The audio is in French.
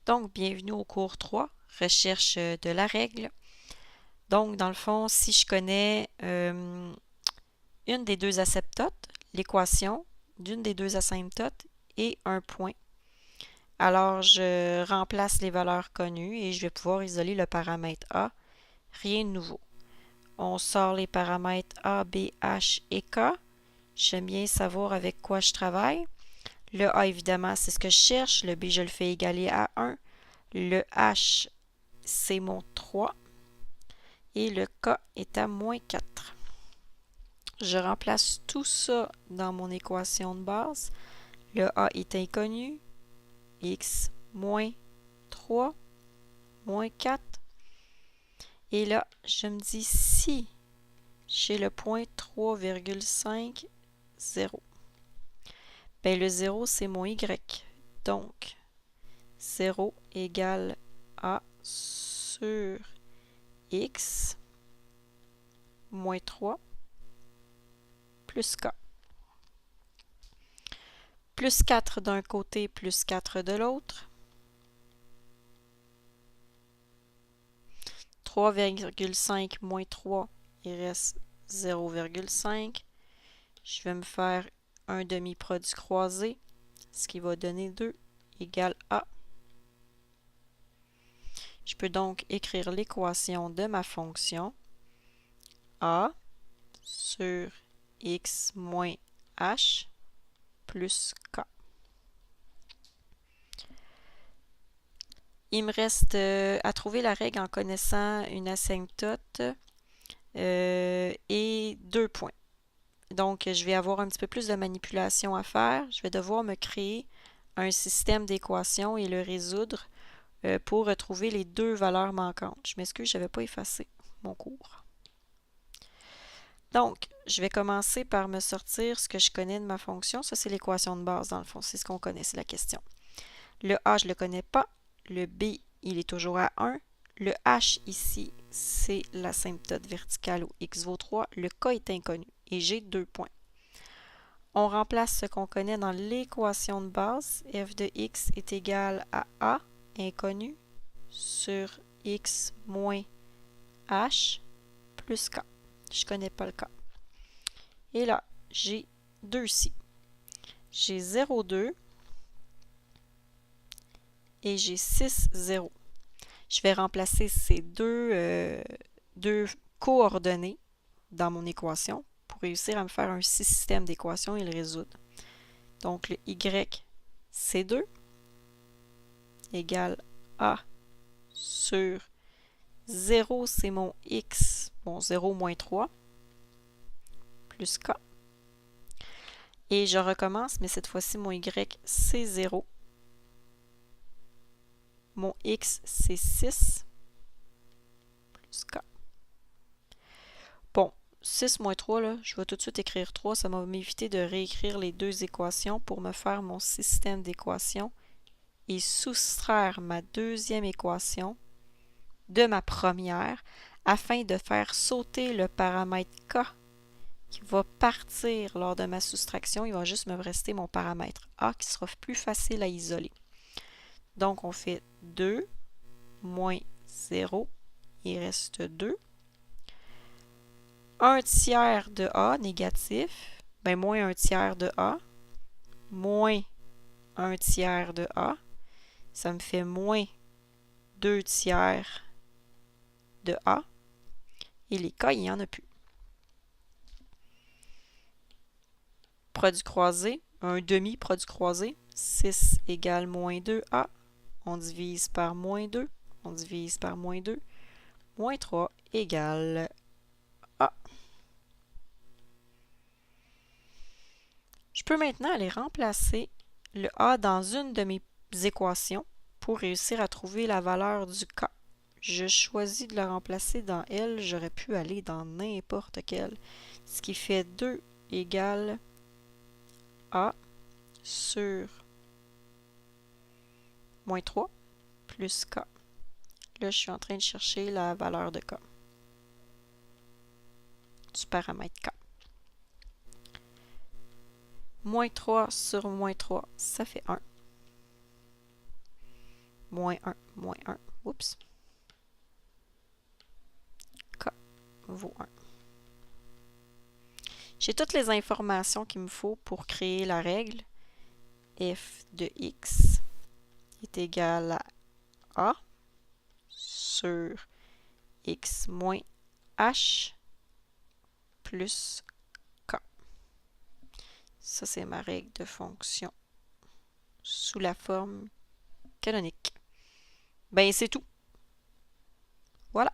Donc, bienvenue au cours 3, recherche de la règle. Donc, dans le fond, si je connais une des deux asymptotes, l'équation d'une des deux asymptotes et un point, alors je remplace les valeurs connues et je vais pouvoir isoler le paramètre A. Rien de nouveau. On sort les paramètres A, B, H et K. J'aime bien savoir avec quoi je travaille. Le A, évidemment, c'est ce que je cherche. Le B, je le fais égaler à 1. Le H, c'est mon 3. Et le K est à moins 4. Je remplace tout ça dans mon équation de base. Le A est inconnu. X moins 3, moins 4. Et là, je me dis si j'ai le point 3,5, 0. Ben, le 0, c'est mon Y. Donc, 0 égale A sur X moins 3 plus K. Plus 4 d'un côté, plus 4 de l'autre. 3,5 moins 3, il reste 0,5. Je vais me faire un demi-produit croisé, ce qui va donner 2 égale A. Je peux donc écrire l'équation de ma fonction A sur X moins H plus K. Il me reste à trouver la règle en connaissant une asymptote et 2 points. Donc, je vais avoir un petit peu plus de manipulation à faire. Je vais devoir me créer un système d'équations et le résoudre pour retrouver les deux valeurs manquantes. Je m'excuse, je n'avais pas effacé mon cours. Donc, je vais commencer par me sortir ce que je connais de ma fonction. Ça, c'est l'équation de base, dans le fond. C'est ce qu'on connaît, c'est la question. Le A, je ne le connais pas. Le B, il est toujours à 1. Le H, ici, c'est l'asymptote verticale où x vaut 3. Le K est inconnu et j'ai 2 points. On remplace ce qu'on connaît dans l'équation de base. F de x est égal à A, inconnu, sur x moins h plus k. Je ne connais pas le k. Et là, j'ai 2 ici. J'ai 0,2 et j'ai 6, 0. Je vais remplacer ces deux coordonnées dans mon équation pour réussir à me faire un système d'équations et le résoudre. Donc, le y, c'est 2 égale a sur 0, c'est mon x, bon 0 moins 3, plus k. Et je recommence, mais cette fois-ci, mon y, c'est 0. Mon x, c'est 6, plus k. Bon, 6 moins 3, là, je vais tout de suite écrire 3. Ça va m'éviter de réécrire les deux équations pour me faire mon système d'équations et soustraire ma deuxième équation de ma première afin de faire sauter le paramètre k qui va partir lors de ma soustraction. Il va juste me rester mon paramètre a qui sera plus facile à isoler. Donc, on fait 2 moins 0, il reste 2. 1 tiers de a négatif, ben moins 1 tiers de a, moins 1 tiers de a, ça me fait moins 2 tiers de a, et les k, il n'y en a plus. Produit croisé, un demi-produit croisé, 6 égale moins 2a, on divise par moins 2, on divise par moins 2, moins 3 égale a. Je peux maintenant aller remplacer le a dans une de mes équations pour réussir à trouver la valeur du k. Je choisis de le remplacer dans L, j'aurais pu aller dans n'importe quel, ce qui fait 2 égale a sur moins 3 plus k. Là, je suis en train de chercher la valeur de k, du paramètre k. Moins 3 sur moins 3, ça fait 1. moins 1, moins 1. Oups. K vaut 1. J'ai toutes les informations qu'il me faut pour créer la règle. F de x est égal à A sur x moins h plus k. Ça, c'est ma règle de fonction sous la forme canonique. Ben, c'est tout. Voilà.